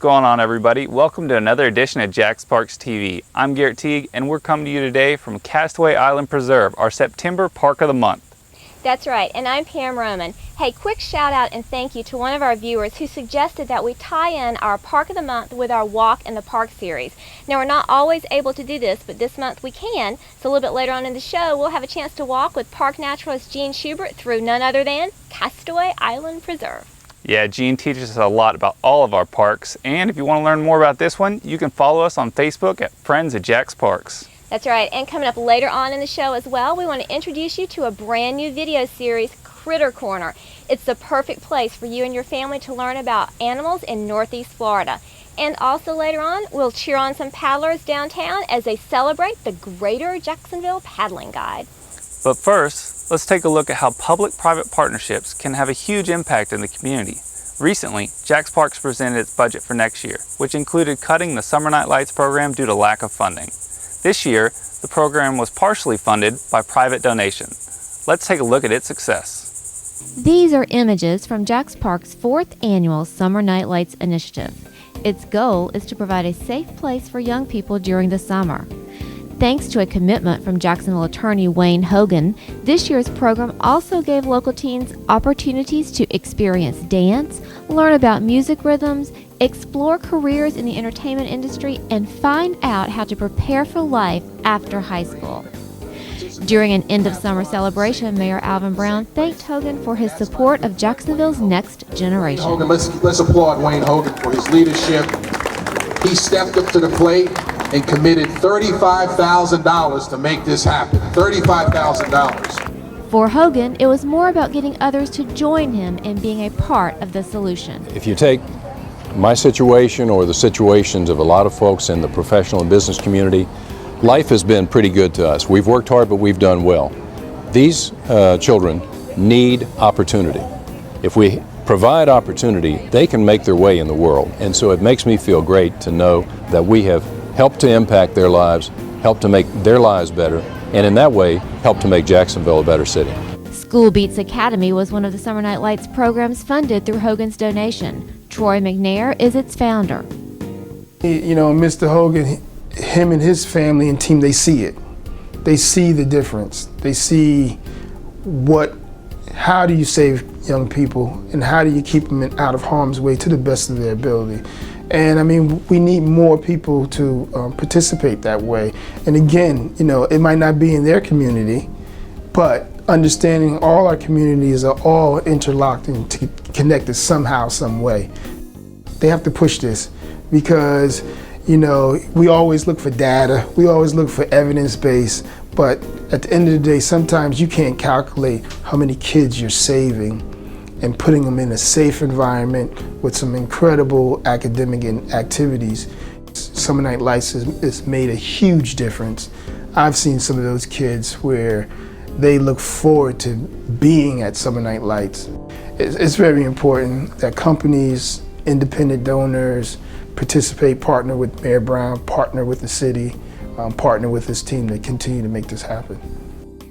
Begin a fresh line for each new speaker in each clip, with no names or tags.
going on, everybody? Welcome to another edition of JaxParks TV. I'm Garrett Teague, and we're coming to you today from Castaway Island Preserve, our September Park of the Month.
That's right, and I'm Pam Roman. Hey, quick shout out and thank you to one of our viewers who suggested that we tie in our Park of the Month with our Walk in the Park series. Now, we're not always able to do this, but this month we can. So a little bit later on in the show, we'll have a chance to walk with park naturalist Gene Schubert through none other than Castaway Island Preserve.
Yeah, Gene teaches us a lot about all of our parks, and if you want to learn more about this one, you can follow us on Facebook at Friends at JaxParks.
That's right, and coming up later on in the show as well, we want to introduce you to a brand new video series, Critter Corner. It's the perfect place for you and your family to learn about animals in Northeast Florida. And also later on, we'll cheer on some paddlers downtown as they celebrate the Greater Jacksonville Paddling Guide.
But first, let's take a look at how public-private partnerships can have a huge impact in the community. Recently, JaxParks presented its budget for next year, which included cutting the Summer Night Lights program due to lack of funding. This year, the program was partially funded by private donation. Let's take a look at its success.
These are images from JaxParks' 4th annual Summer Night Lights initiative. Its goal is to provide a safe place for young people during the summer. Thanks to a commitment from Jacksonville attorney Wayne Hogan, this year's program also gave local teens opportunities to experience dance, learn about music rhythms, explore careers in the entertainment industry, and find out how to prepare for life after high school. During an end-of-summer celebration, Mayor Alvin Brown thanked Hogan for his support of Jacksonville's next generation.
Hogan, let's applaud Wayne Hogan for his leadership. He stepped up to the plate and committed $35,000 to make this happen. $35,000.
For Hogan, it was more about getting others to join him in being a part of the solution.
If you take my situation or the situations of a lot of folks in the professional and business community, life has been pretty good to us. We've worked hard, but we've done well. These children need opportunity. If we provide opportunity, they can make their way in the world. And so it makes me feel great to know that we have helped to impact their lives, helped to make their lives better, and in that way, helped to make Jacksonville a better city.
School Beats Academy was one of the Summer Night Lights programs funded through Hogan's donation. Troy McNair is its founder.
You know, Mr. Hogan, him and his family and team, they see it. They see the difference. They see how do you save young people and how do you keep them out of harm's way to the best of their ability. And I mean, we need more people to participate that way. And again, you know, it might not be in their community, but understanding all our communities are all interlocked and connected somehow, some way. They have to push this because, you know, we always look for data, we always look for evidence-based, but at the end of the day, sometimes you can't calculate how many kids you're saving and putting them in a safe environment with some incredible academic activities. Summer Night Lights has made a huge difference. I've seen some of those kids where they look forward to being at Summer Night Lights. It's very important that companies, independent donors, participate, partner with Mayor Brown, partner with the city, partner with his team to continue to make this happen.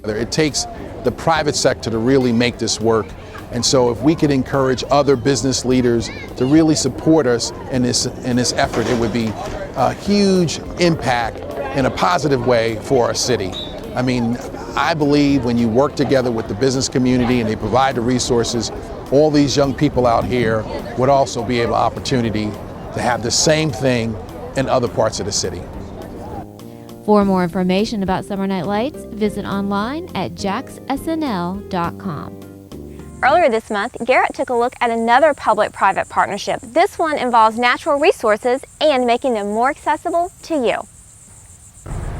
It takes the private sector to really make this work. And so if we could encourage other business leaders to really support us in this effort, it would be a huge impact in a positive way for our city. I mean, I believe when you work together with the business community and they provide the resources, all these young people out here would also be able opportunity to have the same thing in other parts of the city.
For more information about Summer Night Lights, visit online at jaxsnl.com.
Earlier this month, Garrett took a look at another public-private partnership. This one involves natural resources and making them more accessible to you.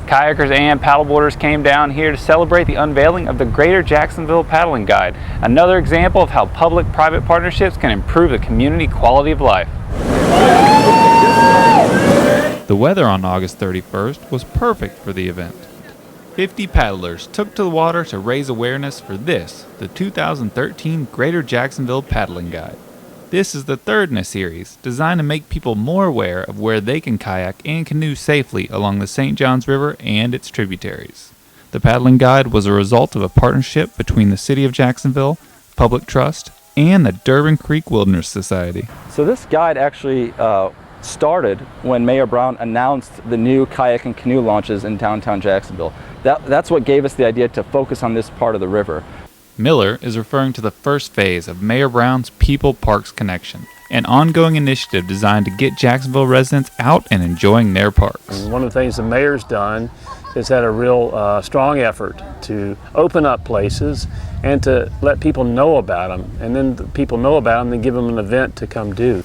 Kayakers and paddleboarders came down here to celebrate the unveiling of the Greater Jacksonville Paddling Guide, another example of how public-private partnerships can improve the community quality of life.
The weather on August 31st was perfect for the event. 50 paddlers took to the water to raise awareness for this, the 2013 Greater Jacksonville Paddling Guide. This is the third in a series, designed to make people more aware of where they can kayak and canoe safely along the St. Johns River and its tributaries. The Paddling Guide was a result of a partnership between the City of Jacksonville, Public Trust, and the Durbin Creek Wilderness Society.
So this guide actually started when Mayor Brown announced the new kayak and canoe launches in downtown Jacksonville. That's what gave us the idea to focus on this part of the river.
Miller is referring to the first phase of Mayor Brown's People Parks Connection, an ongoing initiative designed to get Jacksonville residents out and enjoying their parks.
One of the things the mayor's done is had a real strong effort to open up places and to let people know about them, and then the people know about them and give them an event to come do.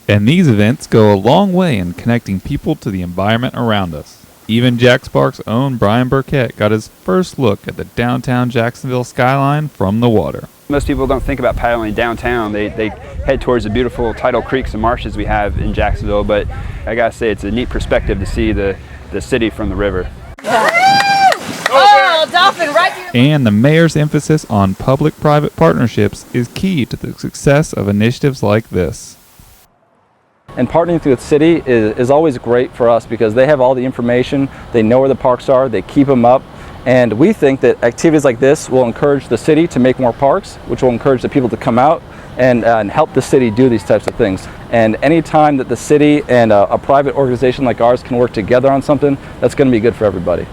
And these events go a long way in connecting people to the environment around us. Even JaxParks' own Brian Burkett got his first look at the downtown Jacksonville skyline from the water.
Most people don't think about paddling downtown. They head towards the beautiful tidal creeks and marshes we have in Jacksonville, but I gotta say it's a neat perspective to see the city from the river.
Oh, dolphin right here.
And the mayor's emphasis on public-private partnerships is key to the success of initiatives like this.
And partnering with the city is always great for us because they have all the information, they know where the parks are, they keep them up, and we think that activities like this will encourage the city to make more parks, which will encourage the people to come out and help the city do these types of things. And any time that the city and a private organization like ours can work together on something, that's going to be good for everybody.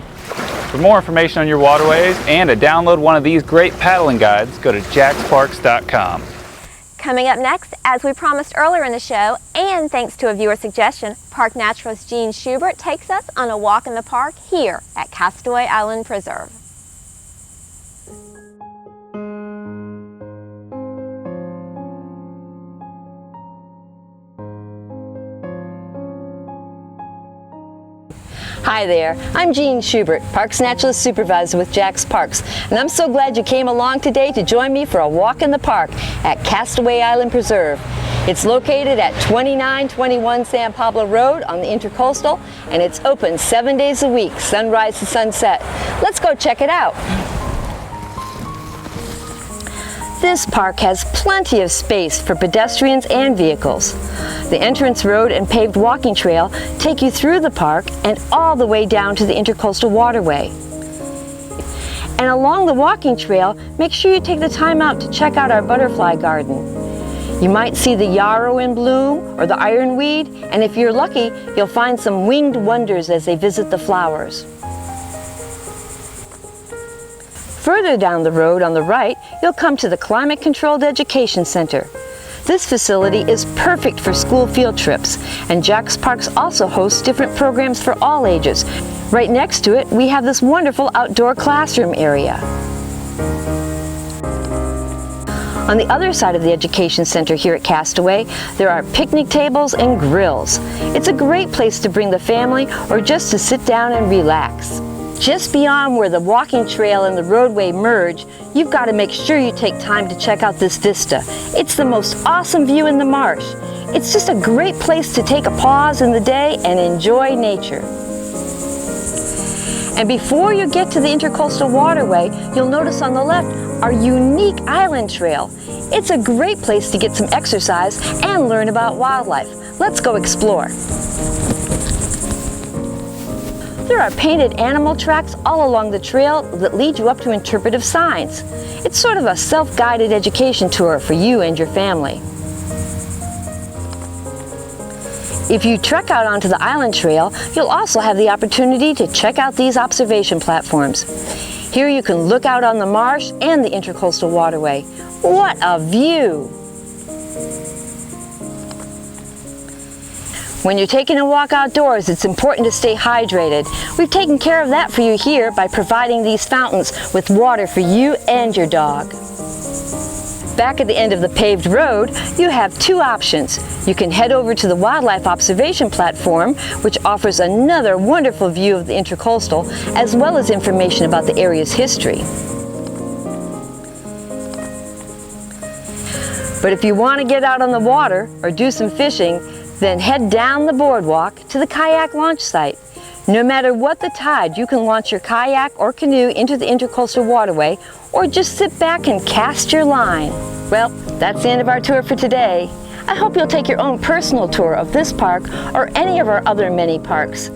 For more information on your waterways and to download one of these great paddling guides, go to JaxParks.com.
Coming up next, as we promised earlier in the show, and thanks to a viewer suggestion, park naturalist Gene Schubert takes us on a walk in the park here at Castaway Island Preserve.
Hi there, I'm Jean Schubert, Parks Naturalist Supervisor with JaxParks, and I'm so glad you came along today to join me for a walk in the park at Castaway Island Preserve. It's located at 2921 San Pablo Road on the Intercoastal, and it's open 7 days a week, sunrise to sunset. Let's go check it out. This park has plenty of space for pedestrians and vehicles. The entrance road and paved walking trail take you through the park and all the way down to the Intercoastal Waterway. And along the walking trail, make sure you take the time out to check out our butterfly garden. You might see the yarrow in bloom or the ironweed, and if you're lucky, you'll find some winged wonders as they visit the flowers. Further down the road on the right, you'll come to the Climate Controlled Education Center. This facility is perfect for school field trips, and JaxParks also hosts different programs for all ages. Right next to it, we have this wonderful outdoor classroom area. On the other side of the Education Center here at Castaway, there are picnic tables and grills. It's a great place to bring the family or just to sit down and relax. Just beyond where the walking trail and the roadway merge, you've got to make sure you take time to check out this vista. It's the most awesome view in the marsh. It's just a great place to take a pause in the day and enjoy nature. And before you get to the Intercoastal Waterway, you'll notice on the left our unique island trail. It's a great place to get some exercise and learn about wildlife. Let's go explore. There are painted animal tracks all along the trail that lead you up to interpretive signs. It's sort of a self-guided education tour for you and your family. If you trek out onto the island trail, you'll also have the opportunity to check out these observation platforms. Here you can look out on the marsh and the Intercoastal Waterway. What a view! When you're taking a walk outdoors, it's important to stay hydrated. We've taken care of that for you here by providing these fountains with water for you and your dog. Back at the end of the paved road, you have two options. You can head over to the Wildlife Observation Platform, which offers another wonderful view of the Intercoastal, as well as information about the area's history. But if you want to get out on the water or do some fishing, then head down the boardwalk to the kayak launch site. No matter what the tide, you can launch your kayak or canoe into the Intercoastal Waterway or just sit back and cast your line. Well, that's the end of our tour for today. I hope you'll take your own personal tour of this park or any of our other many parks.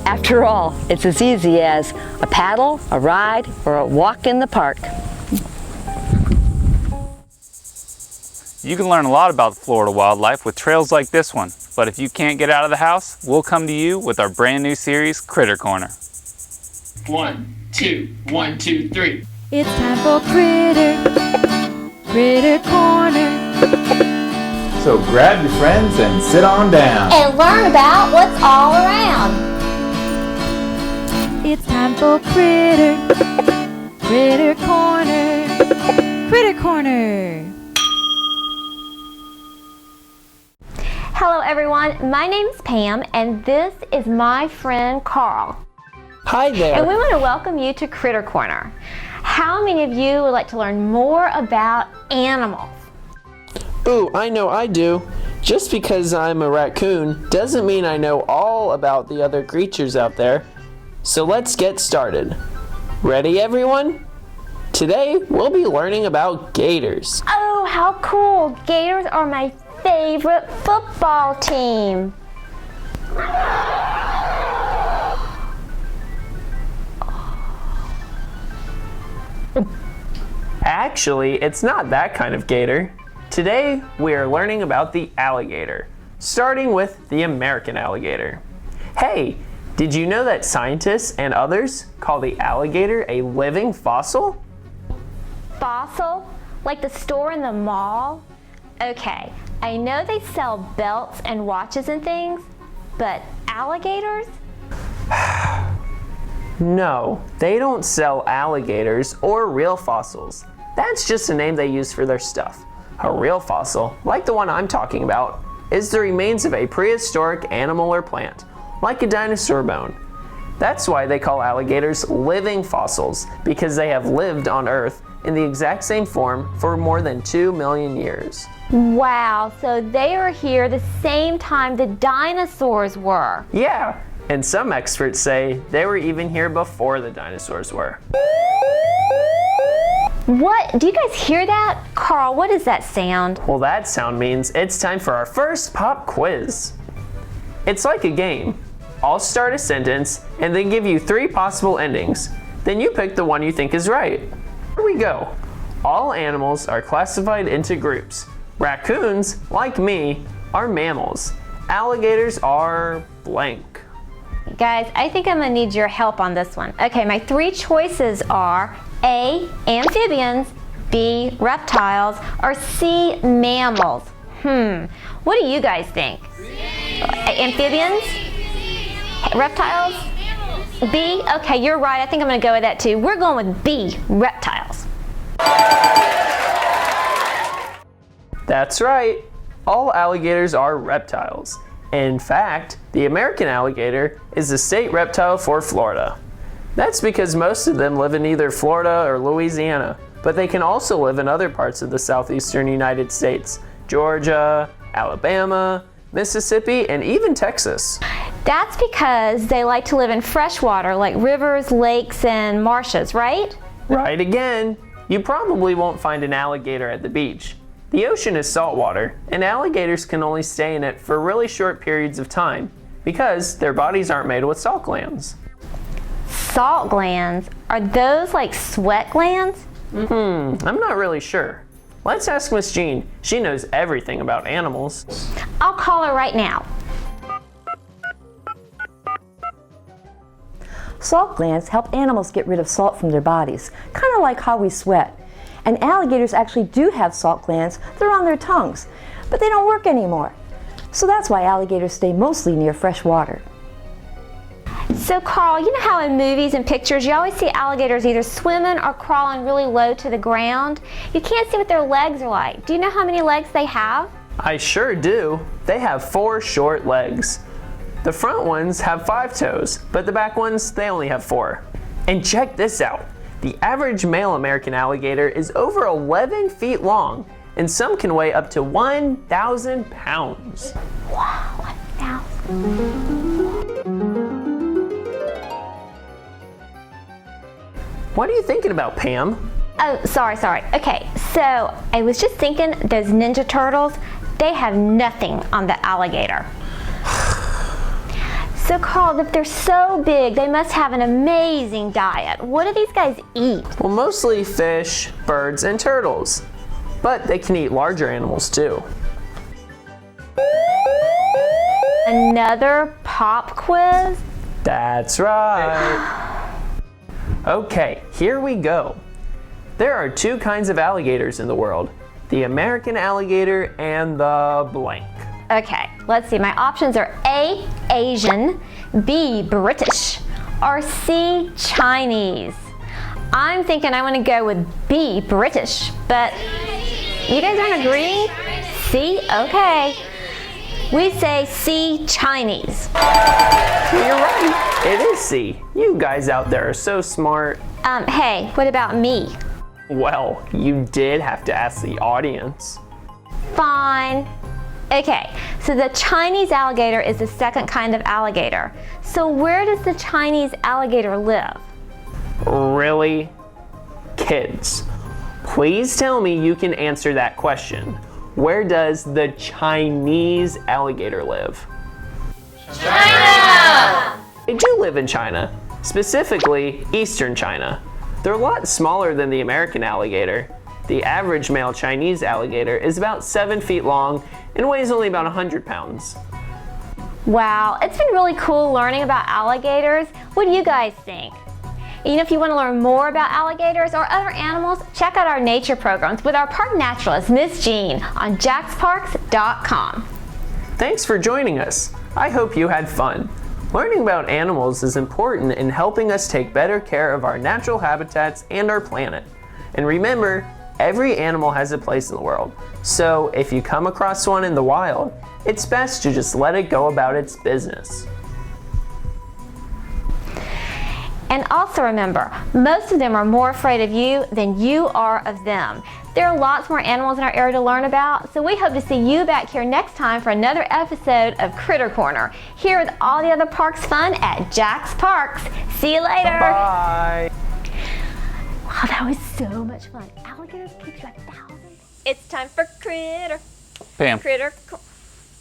After all, it's as easy as a paddle, a ride, or a walk in the park.
You can learn a lot about Florida wildlife with trails like this one, but if you can't get out of the house, we'll come to you with our brand new series, Critter Corner.
1, 2, 1, 2, 3.
It's time for Critter Corner.
So grab your friends and sit on down.
And learn about what's all around.
It's time for Critter Corner. Critter Corner.
Hello everyone, my name's Pam and this is my friend Carl.
Hi there.
And we want to welcome you to Critter Corner. How many of you would like to learn more about animals?
Ooh, I know I do. Just because I'm a raccoon doesn't mean I know all about the other creatures out there. So let's get started. Ready everyone? Today we'll be learning about gators.
Oh, how cool! Gators are my favorite football team.
Actually, it's not that kind of gator. Today we are learning about the alligator, starting with the American alligator. Hey, did you know that scientists and others call the alligator a living fossil?
Fossil? Like the store in the mall? Okay, I know they sell belts and watches and things, but alligators?
No, they don't sell alligators or real fossils. That's just a name they use for their stuff. A real fossil, like the one I'm talking about, is the remains of a prehistoric animal or plant, like a dinosaur bone. That's why they call alligators living fossils, because they have lived on Earth in the exact same form for more than 2 million years.
Wow, so they were here the same time the dinosaurs were.
Yeah, and some experts say they were even here before the dinosaurs were.
What? Do you guys hear that? Carl, what is that sound?
Well, that sound means it's time for our first pop quiz. It's like a game. I'll start a sentence and then give you 3 possible endings. Then you pick the one you think is right. Here we go. All animals are classified into groups. Raccoons, like me, are mammals. Alligators are blank.
Guys, I think I'm gonna need your help on this one. Okay, my 3 choices are A, amphibians, B, reptiles, or C, mammals. What do you guys think? Amphibians? Reptiles? B? Okay, you're right. I think I'm gonna go with that too. We're going with B, reptiles.
That's right. All alligators are reptiles. In fact, the American alligator is the state reptile for Florida. That's because most of them live in either Florida or Louisiana, but they can also live in other parts of the southeastern United States, Georgia, Alabama, Mississippi, and even Texas.
That's because they like to live in fresh water like rivers, lakes, and marshes, right?
Right again. You probably won't find an alligator at the beach. The ocean is saltwater, and alligators can only stay in it for really short periods of time because their bodies aren't made with salt glands.
Salt glands? Are those like sweat glands?
I'm not really sure. Let's ask Miss Jean. She knows everything about animals.
I'll call her right now.
Salt glands help animals get rid of salt from their bodies, kind of like how we sweat. And alligators actually do have salt glands. They're on their tongues, but they don't work anymore. So that's why alligators stay mostly near fresh water.
So Carl, you know how in movies and pictures you always see alligators either swimming or crawling really low to the ground? You can't see what their legs are like. Do you know how many legs they have?
I sure do. They have 4 short legs. The front ones have 5 toes, but the back ones, they only have 4. And check this out. The average male American alligator is over 11 feet long, and some can weigh up to 1,000 pounds.
Wow, 1,000.
What are you thinking about, Pam?
Oh, sorry. Okay, so I was just thinking those Ninja Turtles, they have nothing on the alligator. So Carl, if they're so big, they must have an amazing diet. What do these guys eat?
Well, mostly fish, birds, and turtles. But they can eat larger animals too.
Another pop quiz?
That's right. Okay, here we go. There are two kinds of alligators in the world, the American alligator and the blank.
Okay, let's see. My options are A, Asian, B, British, or C, Chinese. I'm thinking I want to go with B, British, but you guys aren't agreeing? C? Okay. We say C, Chinese.
You're right. It is C. You guys out there are so smart.
Hey, what about me?
Well, you did have to ask the audience.
Fine. Okay, so the Chinese alligator is the second kind of alligator. So where does the Chinese alligator live?
Really? Kids, please tell me you can answer that question. Where does the Chinese alligator live?
China!
They do live in China, specifically Eastern China. They're a lot smaller than the American alligator. The average male Chinese alligator is about 7 feet long and weighs only about 100 pounds.
Wow, it's been really cool learning about alligators. What do you guys think? You know, if you want to learn more about alligators or other animals, check out our nature programs with our park naturalist, Miss Jean, on JaxParks.com.
Thanks for joining us. I hope you had fun. Learning about animals is important in helping us take better care of our natural habitats and our planet. And remember, every animal has a place in the world. So if you come across one in the wild, it's best to just let it go about its business.
And also remember, most of them are more afraid of you than you are of them. There are lots more animals in our area to learn about, so we hope to see you back here next time for another episode of Critter Corner, here with all the other parks fun at Jax Parks. See you later.
Bye.
Wow, that was so much fun. Alligators keep you 1,000. It's time for Critter.
Pam,
Critter.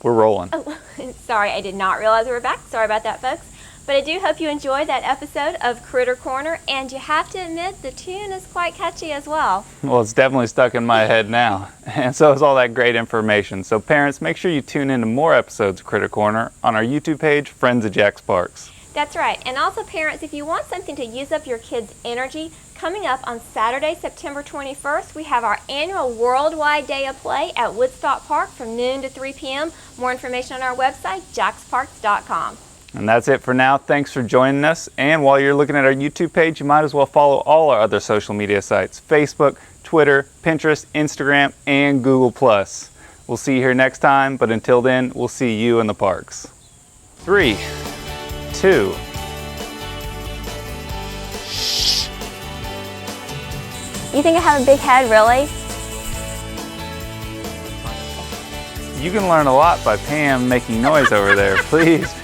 we're rolling.
Oh, sorry, I did not realize we were back. Sorry about that, folks. But I do hope you enjoyed that episode of Critter Corner, and you have to admit the tune is quite catchy as well.
Well, it's definitely stuck in my head now, and so is all that great information. So parents, make sure you tune in to more episodes of Critter Corner on our YouTube page, Friends of Jax Parks.
That's right. And also parents, if you want something to use up your kids' energy, coming up on Saturday, September 21st, we have our annual Worldwide Day of Play at Woodstock Park from noon to 3 p.m. More information on our website, JaxParks.com.
And that's it for now. Thanks for joining us. And while you're looking at our YouTube page, you might as well follow all our other social media sites, Facebook, Twitter, Pinterest, Instagram, and Google+. We'll see you here next time, but until then, we'll see you in the parks. 3, 2.
You think I have a big head, really?
You can learn a lot by Pam making noise over there. Please.